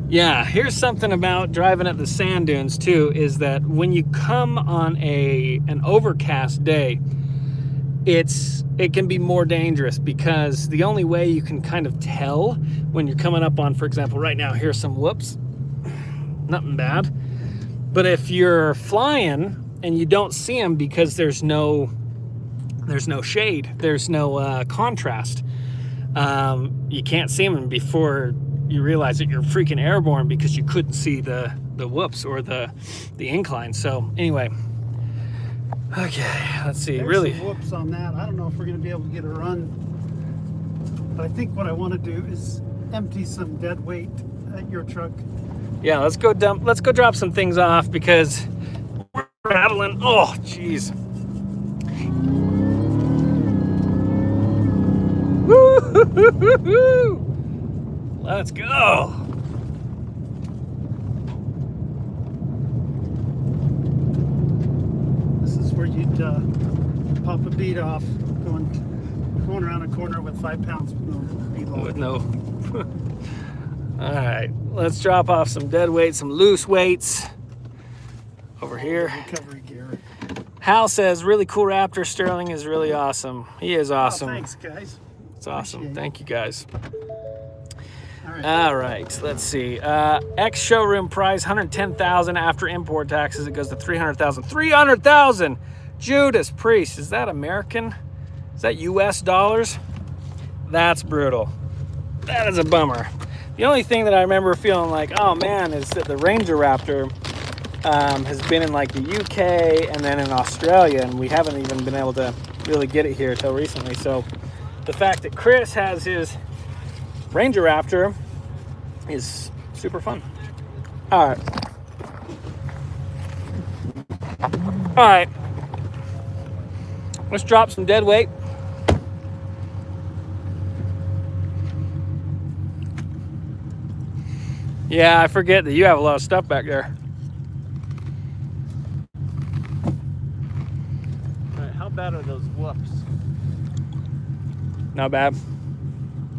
Yeah, here's something about driving at the sand dunes too, is that when you come on an overcast day, it can be more dangerous, because the only way you can kind of tell when you're coming up on, for example, right now, here's some whoops, nothing bad. But if you're flying and you don't see them because there's no shade, there's no contrast, you can't see them before you realize that you're freaking airborne because you couldn't see the whoops or the incline. So anyway, okay, let's see.
There's
really
some whoops on that. I don't know if we're going to be able to get a run, but I think what I want to do is empty some dead weight at your truck.
Yeah, let's go drop some things off because we're rattling. Oh jeez. Woo-hoo-hoo-hoo-hoo. Let's go.
This is where you'd pop a bead off going around a corner with 5 pounds with no bead load.
With no. All right, let's drop off some dead weight, some loose weights over here.
Recovery gear.
Hal says, really cool Raptor. Sterling is really awesome. He is awesome.
Oh, thanks, guys.
It's awesome.
Appreciate it.
Thank you, guys.
All right.
All right, let's see. X showroom price, $110,000 after import taxes. It goes to $300,000. $300,000. Judas Priest, is that American? Is that US dollars? That's brutal. That is a bummer. The only thing that I remember feeling like, oh man, is that the Ranger Raptor has been in like the UK and then in Australia, and we haven't even been able to really get it here till recently. So the fact that Chris has his Ranger Raptor is super fun. All right. All right. Let's drop some dead weight. Yeah, I forget that you have a lot of stuff back there.
All right, how bad are those whoops?
Not bad.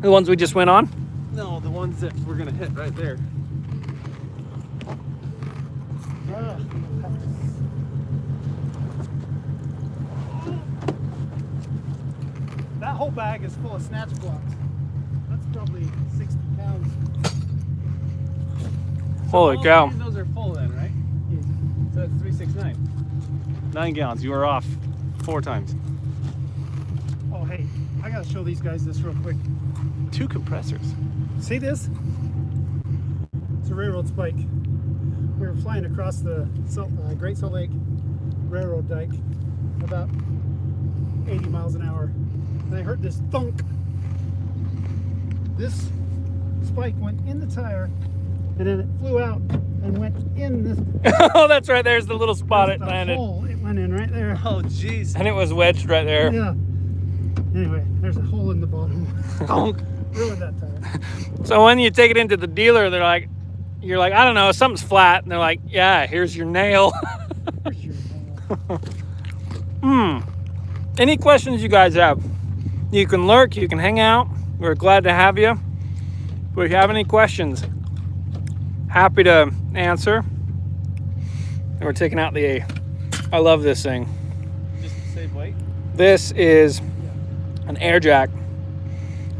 The ones we just went on?
No, the ones that we're gonna hit right there.
That whole bag is full of snatch blocks. That's probably 60 pounds.
Holy
All
cow.
three of those are full then, right? So that's 369. 9 gallons. You are off 4 times.
Oh, hey, I gotta show these guys this real quick.
2 compressors.
See this? It's a railroad spike. We were flying across the Great Salt Lake Railroad dike about 80 miles an hour. And I heard this thunk. This spike went in the tire, and then it flew out and went in this
Oh, that's right. There's the little spot it landed.
hole. It went in right there.
Oh, jeez.
And it was wedged right there.
Yeah. Anyway, there's a hole in the bottom.
Thunk.
Ruined that tire.
So when you take it into the dealer, they're like, you're like, I don't know, something's flat. And they're like, yeah, here's your nail.
Here's your nail.
Any questions you guys have? You can lurk, you can hang out. We're glad to have you. But if you have any questions, happy to answer. And we're taking out the, I love this thing.
Just to save weight?
This is an air jack.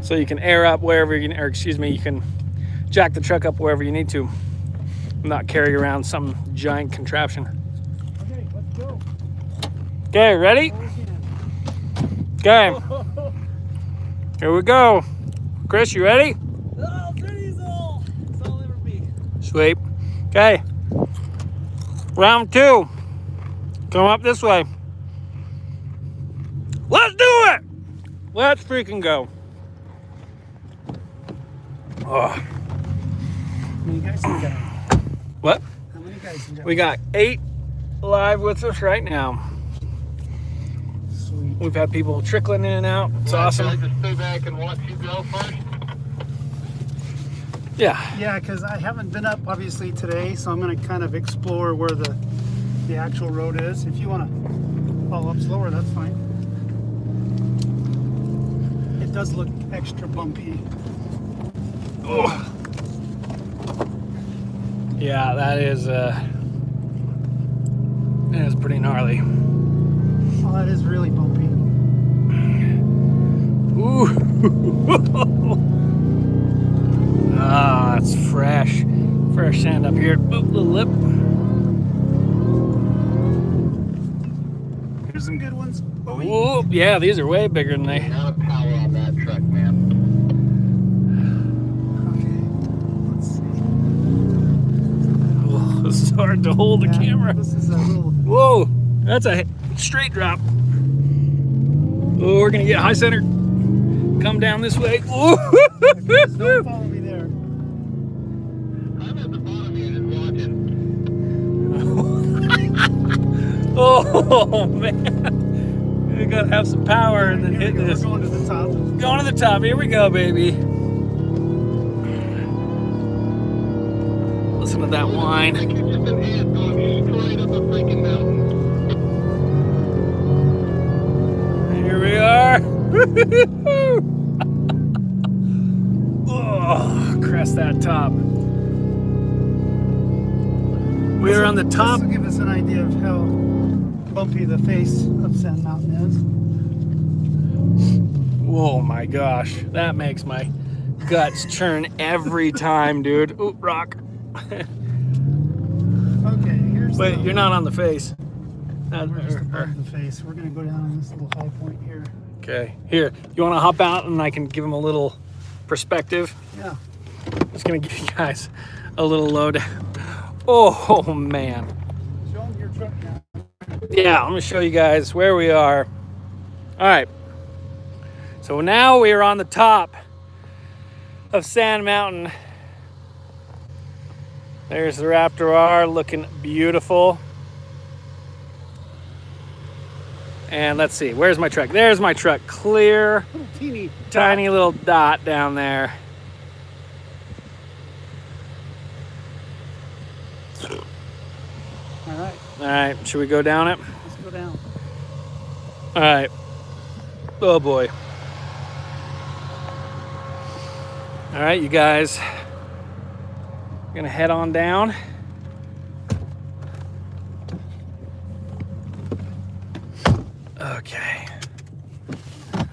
So you can air up wherever you, or excuse me, you can jack the truck up wherever you need to. Not carry around some giant contraption.
Okay, let's go.
Okay, ready? Okay. Here we go. Chris, you ready?
Oh, diesel! That's all I'll ever be.
Sweet. Okay. Round 2. Come up this way. Let's do it! Let's freaking go. Oh.
How many guys you got?
What?
How many guys you got?
We got 8 live with us right now.
Sweet.
We've had people trickling in and out. It's
Should I
awesome.
just stay back and watch you go first?
Yeah.
Yeah, because I haven't been up obviously today, so I'm going to kind of explore where the actual road is. If you want to follow up slower, that's fine. It does look extra bumpy.
Oh. Yeah, that is pretty gnarly.
Oh, that is really bumpy.
Ooh. Ah, it's fresh. Fresh sand up here. Oop, the lip.
Here's some good ones. Oh,
Whoop. Yeah, these are way bigger than they.
Not a power on that truck, man.
okay. Let's see.
Oh, this is hard to hold the
Yeah,
camera.
This is a little.
Whoa, that's a straight drop. Oh, we're gonna get high center. Come down this way. Ooh.
Guys, don't follow me there.
I'm at the bottom here just watching.
Oh man, we gotta have some power and then
Here
hit
we go.
this.
We're going to the top.
Going to the top. Here we go, baby. Listen to that
I
whine.
think it's just an ant going straight up a freaking mountain.
Here we are. Oh, crest that top. We are on the top.
This will give us an idea of bumpy the face of Sand Mountain is.
Oh my gosh, that makes my guts churn every time, dude. Ooh, rock.
Okay, here's
Wait,
the,
you're not on the face.
we're just above the face. We're gonna go down on this little high point here.
Okay, here. You want to hop out and I can give him a little perspective?
Yeah.
Just gonna give you guys a little load. Oh man.
Show them your truck now.
Yeah, I'm gonna show you guys where we are. All right. So now we are on the top of Sand Mountain. There's the Raptor R looking beautiful. And let's see, where's my truck? There's my truck, clear,
Little teeny
tiny little dot down there.
All right,
All right, should we go down it?
let's go down.
All right. Oh boy. All right, you guys. We're gonna head on down. Okay. Let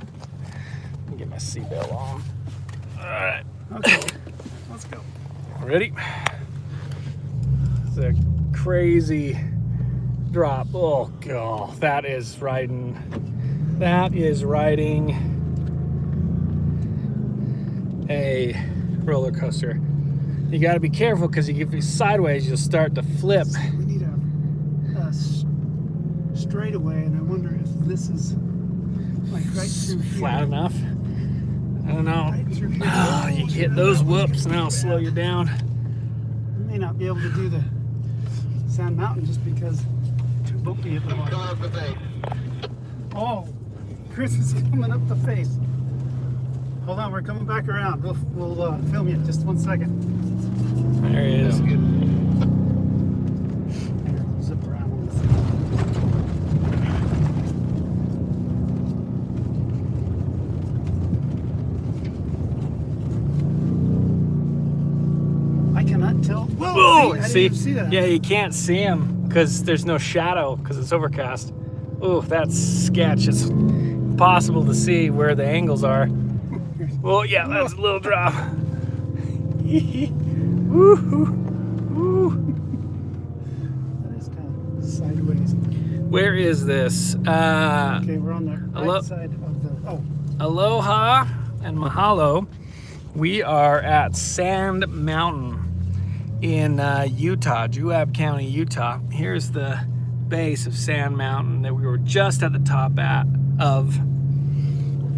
me get my seatbelt on. All right.
Okay, let's go.
Ready? It's a crazy drop. Oh god, that is riding. That is riding a roller coaster. You got to be careful because if you sideways, you'll start to flip.
We need a straightaway, and I wonder if this is like right through here.
Flat enough. I don't know.
Right through here.
Oh, you hit those whoops and I'll slow you down.
We may not be able to do the Sand Mountain just because it's too bumpy at the
I'm
bottom.
going up the face.
Oh, Chris is coming up the face. Hold on, we're coming back around. We'll film you in just 1 second.
There he is.
Here, zip around on this. I cannot tell. Whoa!
Oh,
I didn't
see?
even see that.
Yeah, you can't see him because there's no shadow because it's overcast. Oh, that's sketch. It's impossible to see where the angles are. Well, yeah, that's a little drop. Woo-hoo. Woo.
That is kind of sideways.
Where is this?
Okay, we're on the
Hello?
right side of the. Oh,
Aloha and mahalo. We are at Sand Mountain in Utah, Juab County, Utah. Here's the base of Sand Mountain that we were just at the top of.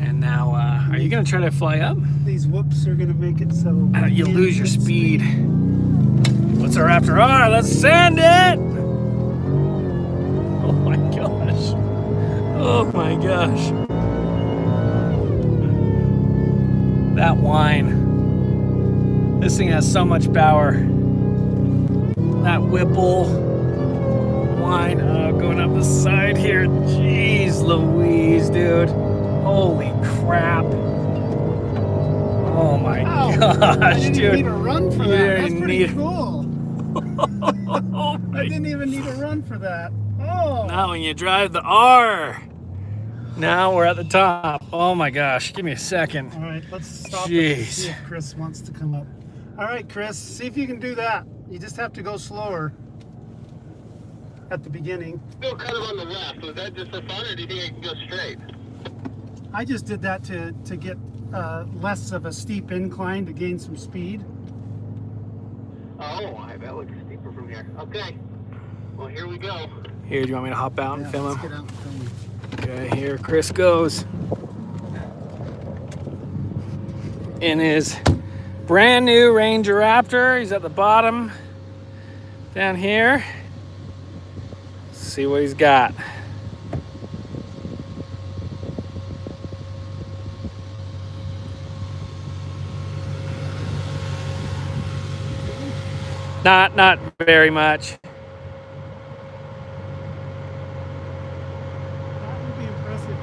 And now, are you gonna try to fly up?
these whoops are gonna make it so
You
can't
lose your
get
speed. What's our Raptor R? Let's send it! Oh my gosh. Oh my gosh. That whine. This thing has so much power. That whipple whine. Going up the side here. Jeez Louise, dude. Holy crap. Oh my
Ow.
gosh,
I didn't
dude.
even need a run for
You
that.
didn't
That's pretty
need-
cool.
Oh
I
my.
didn't even need a run for that. Oh.
Now when you drive the R. Now we're at the top. Oh my gosh. Give me a second.
All right, let's stop and
Jeez.
see if Chris wants to come up. All right, Chris, see if you can do that. You just have to go slower at the beginning.
Still kind of on the left. Was that just for fun, or do you think I can go straight?
I just did that to get less of a steep incline to gain some speed.
Oh, that looks steeper from here. Okay. Well, here we go.
Here, do you want me to hop out and
Yeah,
film
let's
him?
get out and film him.
Okay, here Chris goes. In his brand new Ranger Raptor. He's at the bottom down here. Let's see what he's got. Not very much.
That would be impressive.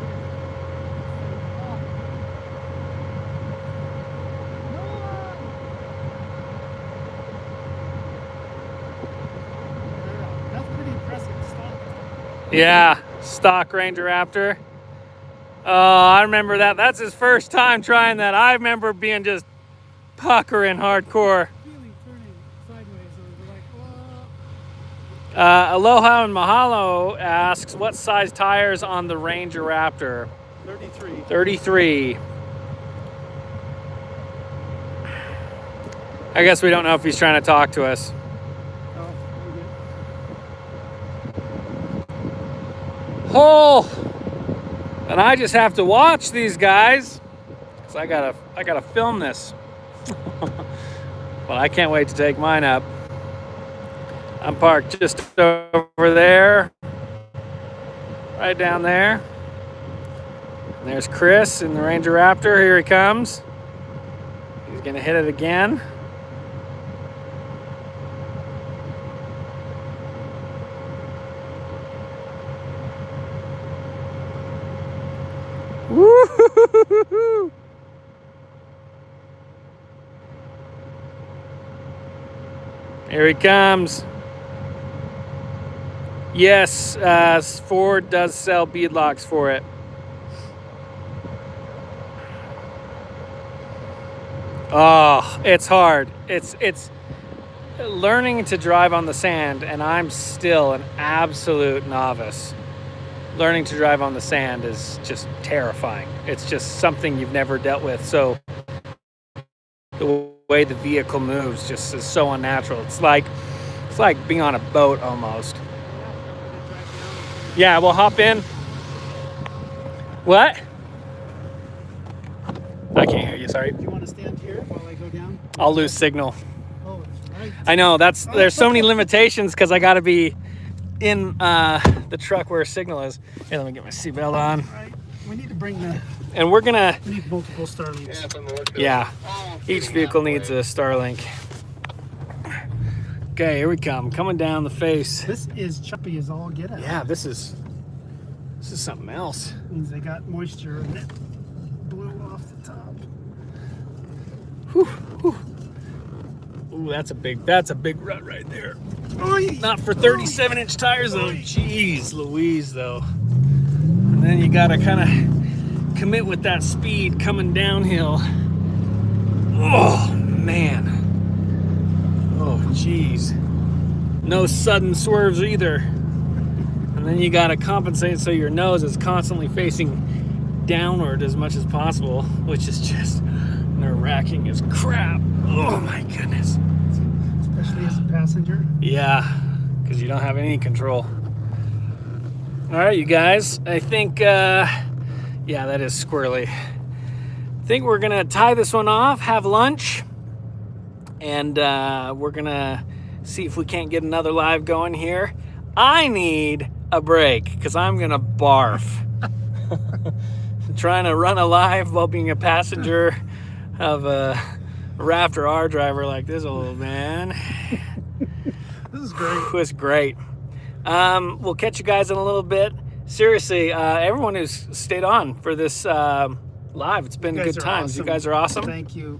That's pretty impressive. Stop.
Yeah, stock Ranger Raptor. Oh, I remember that. That's his first time trying that. I remember being just puckering hardcore.
Feeling turning sideways, or like,
Aloha and Mahalo asks, what size tires on the Ranger Raptor?
33.
33. I guess we don't know if he's trying to talk to us.
Oh,
Oh, and I just have to watch these guys because I gotta film this. Well, I can't wait to take mine up. I'm parked just over there, right down there. And there's Chris in the Ranger Raptor. Here he comes. He's gonna hit it again. Woo-hoo-hoo-hoo-hoo. Here he comes. Yes, Ford does sell beadlocks for it. Oh, it's hard. It's learning to drive on the sand, and I'm still an absolute novice. Learning to drive on the sand is just terrifying. It's just something you've never dealt with. So the way the vehicle moves just is so unnatural. It's like being on a boat almost. Yeah, we'll hop in. What? I can't hear you, sorry.
do you want to stand here while I go down?
I'll lose signal.
Oh, that's right.
I know, there's so many limitations because I gotta be in the truck where signal is. Here, let me get my seatbelt on.
Right. We need to bring the.
And we're gonna,
We need multiple Starlings.
yeah, each vehicle needs a Starlink. Okay, here we come, coming down the face.
This is choppy as all get out.
Yeah, this is something else.
Means they got moisture and it blew off the top.
Whew, whew. Ooh, that's a big rut right there.
Oy!
Not for 37-inch tires though. Jeez Louise though. And then you gotta kind of commit with that speed coming downhill. Oh man. Oh geez. No sudden swerves either. And then you gotta compensate so your nose is constantly facing downward as much as possible, which is just nerve-wracking as crap. Oh my goodness.
Especially as a passenger.
Yeah, because you don't have any control. All right, you guys. I think, yeah, that is squirrely. I think we're gonna tie this one off, have lunch, and we're gonna see if we can't get another live going here. I need a break because I'm gonna barf. Trying to run a live while being a passenger of a Raptor R driver like this old man.
This is great.
It was great. We'll catch you guys in a little bit. Seriously, everyone who's stayed on for this live, it's been good times.
Awesome.
You guys are awesome.
Thank you.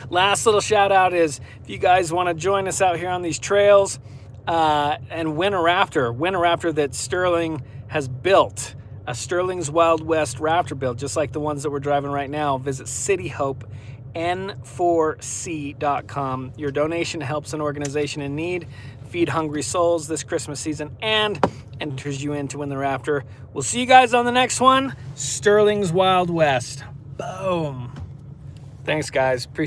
Last little shout out is if you guys want to join us out here on these trails and win a Raptor that Sterling has built, a SterlingsWildWest Raptor build, just like the ones that we're driving right now, visit cityhopen4c.com. Your donation helps an organization in need feed hungry souls this Christmas season and enters you in to win the Raptor. We'll see you guys on the next one. Sterling's Wild West. Boom. Thanks, guys. Appreciate it.